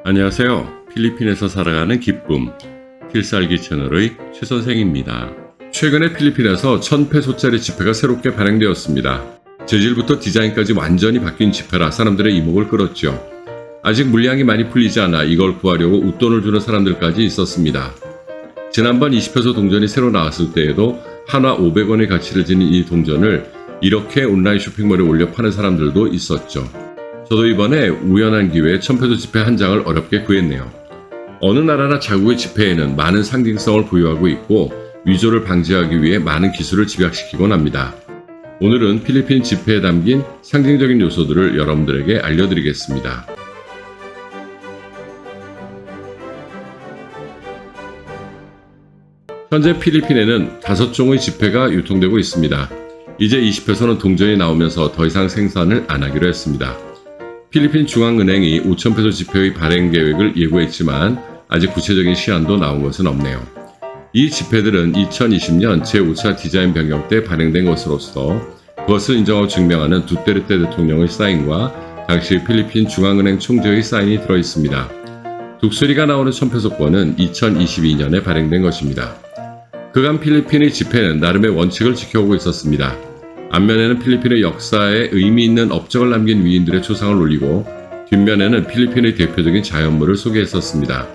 안녕하세요. 필리핀에서 살아가는 기쁨, 필살기 채널의 최 선생입니다. 최근에 필리핀에서 1000페소짜리 지폐가 새롭게 발행되었습니다. 재질부터 디자인까지 완전히 바뀐 지폐라 사람들의 이목을 끌었죠. 아직 물량이 많이 풀리지 않아 이걸 구하려고 웃돈을 주는 사람들까지 있었습니다. 지난번 20페소 동전이 새로 나왔을 때에도 한화 500원의 가치를 지닌 이 동전을 이렇게 온라인 쇼핑몰에 올려 파는 사람들도 있었죠. 저도 이번에 우연한 기회에 1000페소 지폐 한 장을 어렵게 구했네요. 어느 나라나 자국의 지폐에는 많은 상징성을 부여하고 있고 위조를 방지하기 위해 많은 기술을 집약시키곤 합니다. 오늘은 필리핀 지폐에 담긴 상징적인 요소들을 여러분들에게 알려드리겠습니다. 현재 필리핀에는 5종의 지폐가 유통되고 있습니다. 이제 20페소는 동전이 나오면서 더 이상 생산을 안 하기로 했습니다. 필리핀 중앙은행이 5000페소 지폐의 발행 계획을 예고했지만 아직 구체적인 시한도 나온 것은 없네요. 이 지폐들은 2020년 제5차 디자인 변경 때 발행된 것으로서 그것을 인정하고 증명하는 두테르테 대통령의 사인과 당시 필리핀 중앙은행 총재의 사인이 들어있습니다. 독수리가 나오는 1000페소권은 2022년에 발행된 것입니다. 그간 필리핀의 지폐는 나름의 원칙을 지켜오고 있었습니다. 앞면에는 필리핀의 역사에 의미 있는 업적을 남긴 위인들의 초상을 올리고 뒷면에는 필리핀의 대표적인 자연물을 소개했었습니다.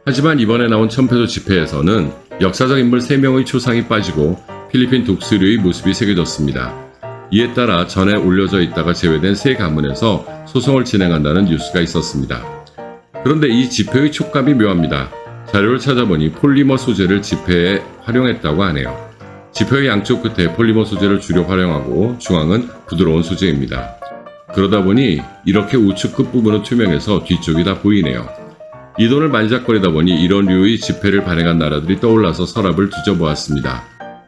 하지만 이번에 나온 1000페소 지폐에서는 역사적 인물 3명의 초상이 빠지고 필리핀 독수리의 모습이 새겨졌습니다. 이에 따라 전에 올려져 있다가 제외된 3가문에서 소송을 진행한다는 뉴스가 있었습니다. 그런데 이 지폐의 촉감이 묘합니다. 자료를 찾아보니 폴리머 소재를 지폐에 활용했다고 하네요. 지폐의 양쪽 끝에 폴리머 소재를 주로 활용하고 중앙은 부드러운 소재입니다. 그러다 보니 이렇게 우측 끝부분은 투명해서 뒤쪽이 다 보이네요. 이 돈을 만지작거리다 보니 이런 류의 지폐를 발행한 나라들이 떠올라서 서랍을 뒤져보았습니다.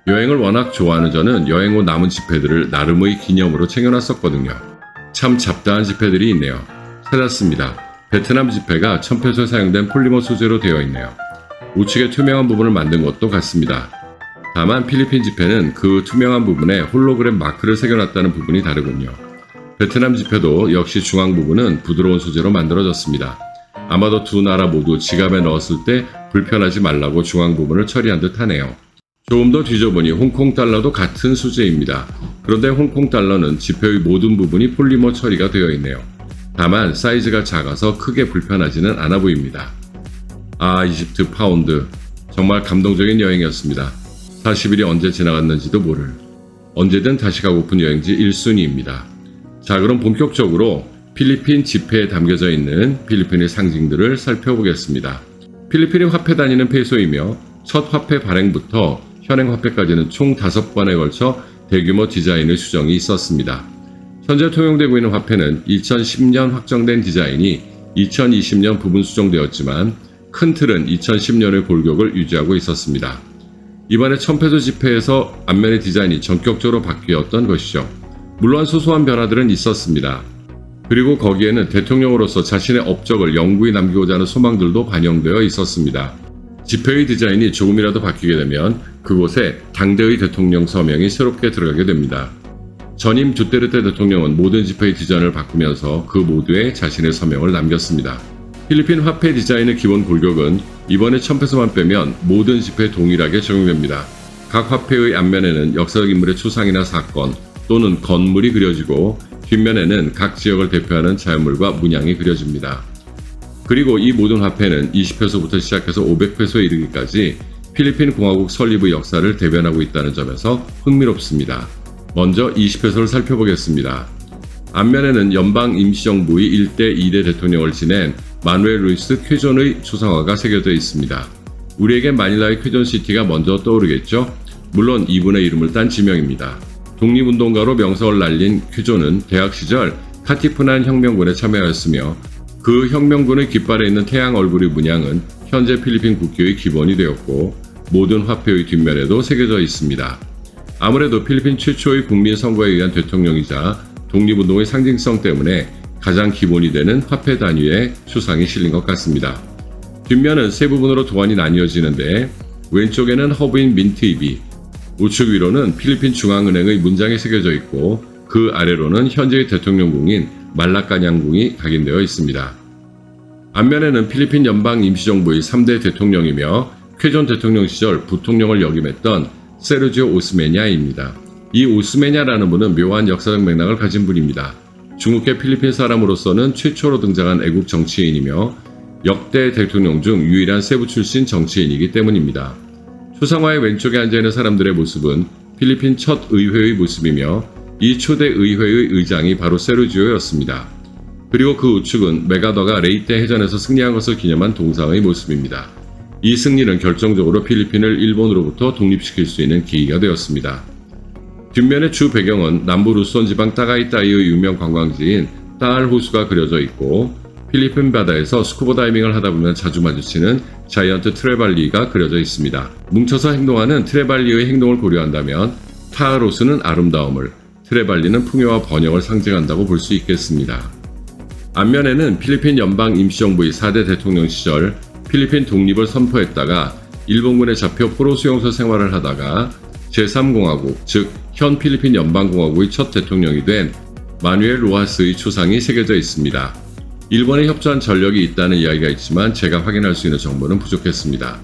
여행을 워낙 좋아하는 저는 여행 후 남은 지폐들을 나름의 기념으로 챙겨놨었거든요. 참 잡다한 지폐들이 있네요. 찾았습니다. 베트남 지폐가 1000페소에 사용된 폴리머 소재로 되어 있네요. 우측에 투명한 부분을 만든 것도 같습니다. 다만 필리핀 지폐는 그 투명한 부분에 홀로그램 마크를 새겨놨다는 부분이 다르군요. 베트남 지폐도 역시 중앙 부분은 부드러운 소재로 만들어졌습니다. 아마도 두 나라 모두 지갑에 넣었을 때 불편하지 말라고 중앙 부분을 처리한 듯 하네요. 조금 더 뒤져보니 홍콩 달러도 같은 소재입니다. 그런데 홍콩 달러는 지폐의 모든 부분이 폴리머 처리가 되어 있네요. 다만 사이즈가 작아서 크게 불편하지는 않아 보입니다. 이집트 파운드. 정말 감동적인 여행이었습니다. 40일이 언제 지나갔는지도 모를. 언제든 다시 가고픈 여행지 1순위입니다. 자, 그럼 본격적으로 필리핀 지폐에 담겨져 있는 필리핀의 상징들을 살펴보겠습니다. 필리핀의 화폐 단위는 페소이며 첫 화폐 발행부터 현행 화폐까지는 총 5번에 걸쳐 대규모 디자인의 수정이 있었습니다. 현재 통용되고 있는 화폐는 2010년 확정된 디자인이 2020년 부분 수정되었지만 큰 틀은 2010년의 골격을 유지하고 있었습니다. 이번에 1000페소 지폐에서 앞면의 디자인이 전격적으로 바뀌었던 것이죠. 물론 소소한 변화들은 있었습니다. 그리고 거기에는 대통령으로서 자신의 업적을 영구히 남기고자 하는 소망들도 반영되어 있었습니다. 지폐의 디자인이 조금이라도 바뀌게 되면 그곳에 당대의 대통령 서명이 새롭게 들어가게 됩니다. 전임 두테르테 대통령은 모든 지폐의 디자인을 바꾸면서 그 모두에 자신의 서명을 남겼습니다. 필리핀 화폐 디자인의 기본 골격은 이번에 1000페소만 빼면 모든 지폐에 동일하게 적용됩니다. 각 화폐의 앞면에는 역사적 인물의 초상이나 사건 또는 건물이 그려지고 뒷면에는 각 지역을 대표하는 자연물과 문양이 그려집니다. 그리고 이 모든 화폐는 20페소부터 시작해서 500페소에 이르기까지 필리핀 공화국 설립의 역사를 대변하고 있다는 점에서 흥미롭습니다. 먼저 20페소를 살펴보겠습니다. 앞면에는 연방 임시정부의 1대 2대 대통령을 지낸 마누엘 루이스 쾌존의 초상화가 새겨져 있습니다. 우리에겐 마닐라의 쾌존시티가 먼저 떠오르겠죠? 물론 이분의 이름을 딴 지명입니다. 독립운동가로 명성을 날린 쾌존은 대학 시절 카티푸난 혁명군에 참여하였으며 그 혁명군의 깃발에 있는 태양 얼굴의 문양은 현재 필리핀 국기의 기본이 되었고 모든 화폐의 뒷면에도 새겨져 있습니다. 아무래도 필리핀 최초의 국민 선거에 의한 대통령이자 독립운동의 상징성 때문에 가장 기본이 되는 화폐 단위의 초상이 실린 것 같습니다. 뒷면은 세 부분으로 도안이 나뉘어지는데 왼쪽에는 허브인 민트잎이, 우측 위로는 필리핀 중앙은행의 문장이 새겨져 있고 그 아래로는 현재의 대통령궁인 말라카냥궁이 각인되어 있습니다. 앞면에는 필리핀 연방 임시정부의 3대 대통령이며 쾌존 대통령 시절 부통령을 역임했던 세르지오 오스메냐입니다. 이 오스메냐라는 분은 묘한 역사적 맥락을 가진 분입니다. 중국계 필리핀 사람으로서는 최초로 등장한 애국 정치인이며 역대 대통령 중 유일한 세부 출신 정치인이기 때문입니다. 초상화의 왼쪽에 앉아있는 사람들의 모습은 필리핀 첫 의회의 모습이며 이 초대 의회의 의장이 바로 세르지오였습니다. 그리고 그 우측은 메가더가 레이떼 해전에서 승리한 것을 기념한 동상의 모습입니다. 이 승리는 결정적으로 필리핀을 일본으로부터 독립시킬 수 있는 계기가 되었습니다. 뒷면의 주 배경은 남부 루손 지방 따가이따이의 유명 관광지인 따알 호수가 그려져 있고 필리핀 바다에서 스쿠버 다이빙을 하다 보면 자주 마주치는 자이언트 트레발리가 그려져 있습니다. 뭉쳐서 행동하는 트레발리의 행동을 고려한다면 따알 호수는 아름다움을, 트레발리는 풍요와 번영을 상징한다고 볼 수 있겠습니다. 앞면에는 필리핀 연방 임시정부의 4대 대통령 시절 필리핀 독립을 선포했다가 일본군에 잡혀 포로 수용소 생활을 하다가 제3공화국, 즉 현 필리핀 연방공화국의 첫 대통령이 된 마누엘 로하스의 초상이 새겨져 있습니다. 일본에 협조한 전력이 있다는 이야기가 있지만 제가 확인할 수 있는 정보는 부족했습니다.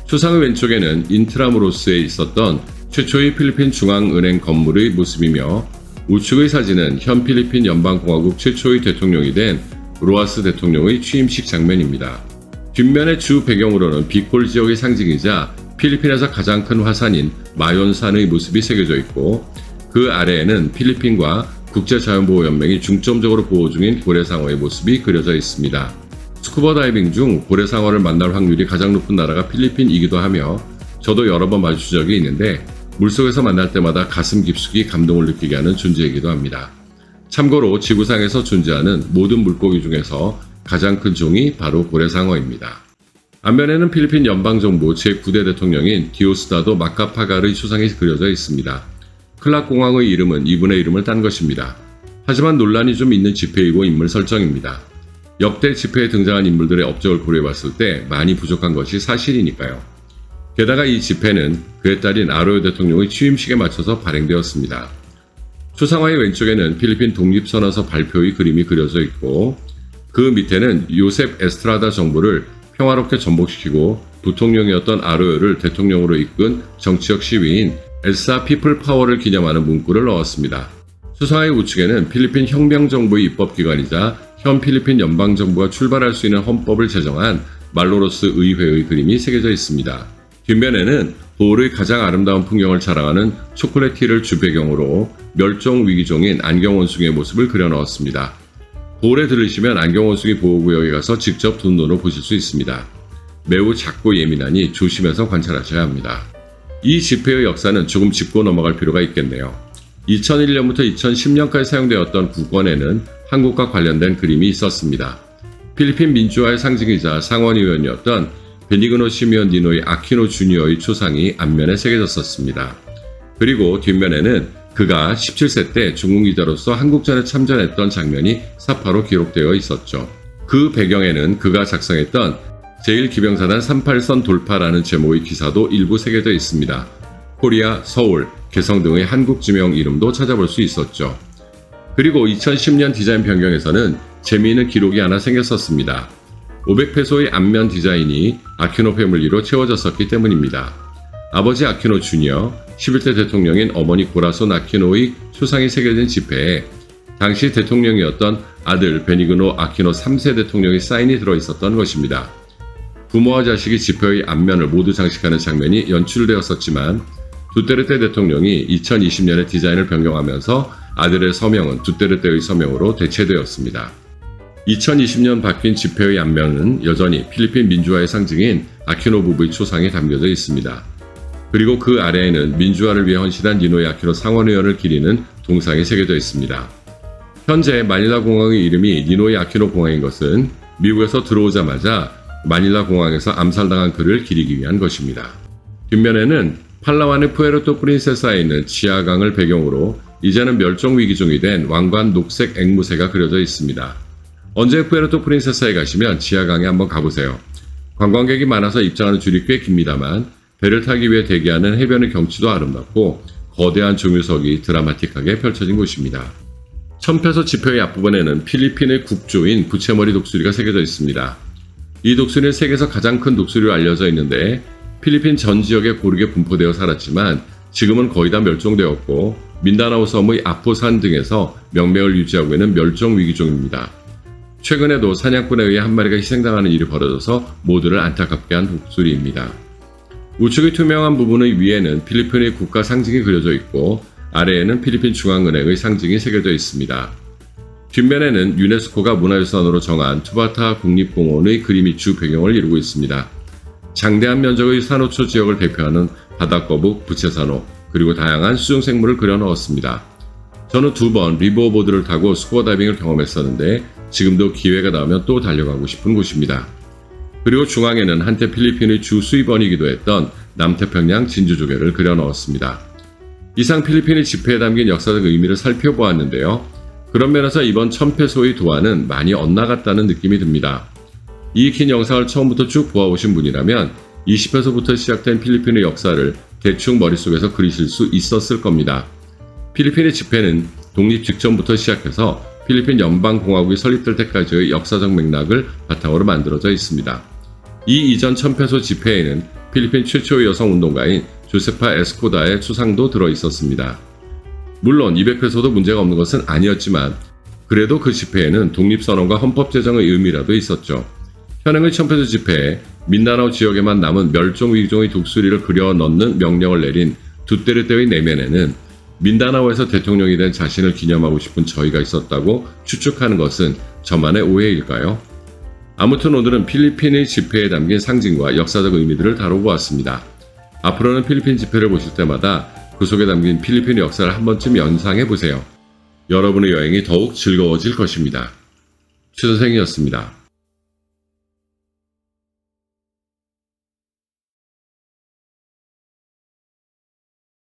초상의 왼쪽에는 인트라무로스에 있었던 최초의 필리핀 중앙은행 건물의 모습이며 우측의 사진은 현 필리핀 연방공화국 최초의 대통령이 된 로하스 대통령의 취임식 장면입니다. 뒷면의 주 배경으로는 비콜 지역의 상징이자 필리핀에서 가장 큰 화산인 마욘산의 모습이 새겨져 있고 그 아래에는 필리핀과 국제자연보호연맹이 중점적으로 보호 중인 고래상어의 모습이 그려져 있습니다. 스쿠버 다이빙 중 고래상어를 만날 확률이 가장 높은 나라가 필리핀이기도 하며 저도 여러 번 마주친 적이 있는데 물속에서 만날 때마다 가슴 깊숙이 감동을 느끼게 하는 존재이기도 합니다. 참고로 지구상에서 존재하는 모든 물고기 중에서 가장 큰 종이 바로 고래상어입니다. 앞면에는 필리핀 연방정부 제9대 대통령인 디오스다도 마카파갈의 초상이 그려져 있습니다. 클락공항의 이름은 이분의 이름을 딴 것입니다. 하지만 논란이 좀 있는 지폐이고 인물 설정입니다. 역대 지폐에 등장한 인물들의 업적을 고려해봤을 때 많이 부족한 것이 사실이니까요. 게다가 이 지폐는 그의 딸인 아로요 대통령의 취임식에 맞춰서 발행되었습니다. 초상화의 왼쪽에는 필리핀 독립선언서 발표의 그림이 그려져 있고 그 밑에는 요셉 에스트라다 정부를 평화롭게 전복시키고 부통령이었던 아로요를 대통령으로 이끈 정치적 시위인 엘사 피플 파워를 기념하는 문구를 넣었습니다. 초상화의 우측에는 필리핀 혁명정부의 입법기관이자 현 필리핀 연방정부가 출발할 수 있는 헌법을 제정한 말로로스 의회의 그림이 새겨져 있습니다. 뒷면에는 보홀의 가장 아름다운 풍경을 자랑하는 초콜릿티를 주배경으로 멸종위기종인 안경원숭이의 모습을 그려넣었습니다. 보홀에 들으시면 안경원숭이 보호구역에 가서 직접 두 눈으로 보실 수 있습니다. 매우 작고 예민하니 조심해서 관찰하셔야 합니다. 이 지폐의 역사는 조금 짚고 넘어갈 필요가 있겠네요. 2001년부터 2010년까지 사용되었던 국권에는 한국과 관련된 그림이 있었습니다. 필리핀 민주화의 상징이자 상원의원이었던 베니그노 시미온 니노의 아퀴노 주니어의 초상이 앞면에 새겨졌었습니다. 그리고 뒷면에는 그가 17세 때 중국 리더로서 한국전에 참전했던 장면이 사파로 기록되어 있었죠. 그 배경에는 그가 작성했던 제1기병사단 38선 돌파라는 제목의 기사도 일부 새겨져 있습니다. 코리아, 서울, 개성 등의 한국 지명 이름도 찾아볼 수 있었죠. 그리고 2010년 디자인 변경에서는 재미있는 기록이 하나 생겼었습니다. 500페소의 앞면 디자인이 아퀴노 패밀리로 채워졌었기 때문입니다. 아버지 아퀴노 주니어, 11대 대통령인 어머니 고라손 아퀴노의 초상이 새겨진 지폐에 당시 대통령이었던 아들 베니그노 아퀴노 3세 대통령의 사인이 들어있었던 것입니다. 부모와 자식이 지폐의 앞면을 모두 장식하는 장면이 연출되었었지만 두테르테 대통령이 2020년에 디자인을 변경하면서 아들의 서명은 두테르테의 서명으로 대체되었습니다. 2020년 바뀐 지폐의 앞면은 여전히 필리핀 민주화의 상징인 아퀴노 부부의 초상이 담겨져 있습니다. 그리고 그 아래에는 민주화를 위해 헌신한 니노의 아퀴노 상원의원을 기리는 동상이 새겨져 있습니다. 현재 마닐라 공항의 이름이 니노의 아퀴노 공항인 것은 미국에서 들어오자마자 마닐라 공항에서 암살당한 그를 기리기 위한 것입니다. 뒷면에는 팔라완의 푸에르토 프린세사에 있는 지하강을 배경으로 이제는 멸종위기종이 된 왕관 녹색 앵무새가 그려져 있습니다. 언제 푸에르토 프린세사에 가시면 지하강에 한번 가보세요. 관광객이 많아서 입장하는 줄이 꽤 깁니다만 배를 타기 위해 대기하는 해변의 경치도 아름답고 거대한 종유석이 드라마틱하게 펼쳐진 곳입니다. 1000페소 지폐의 앞부분에는 필리핀의 국조인 부채머리 독수리가 새겨져 있습니다. 이 독수리는 세계에서 가장 큰 독수리로 알려져 있는데 필리핀 전 지역에 고르게 분포되어 살았지만 지금은 거의 다 멸종되었고 민다나오 섬의 아포산 등에서 명맥을 유지하고 있는 멸종 위기종입니다. 최근에도 사냥꾼에 의해 한 마리가 희생당하는 일이 벌어져서 모두를 안타깝게 한 독수리입니다. 우측의 투명한 부분의 위에는 필리핀의 국가 상징이 그려져 있고 아래에는 필리핀 중앙은행의 상징이 새겨져 있습니다. 뒷면에는 유네스코가 문화유산으로 정한 투바타 국립공원의 그림이 주 배경을 이루고 있습니다. 장대한 면적의 산호초 지역을 대표하는 바다거북, 부채산호, 그리고 다양한 수중생물을 그려 넣었습니다. 저는 2번 리버보드를 타고 스쿠버 다이빙을 경험했었는데 지금도 기회가 나오면 또 달려가고 싶은 곳입니다. 그리고 중앙에는 한때 필리핀의 주 수입원이기도 했던 남태평양 진주조개를 그려 넣었습니다. 이상 필리핀의 지폐에 담긴 역사적 의미를 살펴보았는데요. 그런 면에서 이번 1000페소의 도안은 많이 엇나갔다는 느낌이 듭니다. 이 긴 영상을 처음부터 쭉 보아오신 분이라면 20페소부터 시작된 필리핀의 역사를 대충 머릿속에서 그리실 수 있었을 겁니다. 필리핀의 지폐는 독립 직전부터 시작해서 필리핀 연방공화국이 설립될 때까지의 역사적 맥락을 바탕으로 만들어져 있습니다. 이 이전 1000페소 지폐에는 필리핀 최초의 여성 운동가인 조세파 에스코다의 수상도 들어 있었습니다. 물론 200페소도 문제가 없는 것은 아니었지만 그래도 그 지폐에는 독립선언과 헌법 제정의 의미라도 있었죠. 현행의 1000페소 지폐에 민다나오 지역에만 남은 멸종위기종의 독수리를 그려 넣는 명령을 내린 두테르테의 내면에는 민다나오에서 대통령이 된 자신을 기념하고 싶은 저희가 있었다고 추측하는 것은 저만의 오해일까요? 아무튼 오늘은 필리핀의 지폐에 담긴 상징과 역사적 의미들을 다뤄보았습니다. 앞으로는 필리핀 지폐를 보실 때마다 그 속에 담긴 필리핀의 역사를 한 번쯤 연상해 보세요. 여러분의 여행이 더욱 즐거워질 것입니다. 최 선생이었습니다.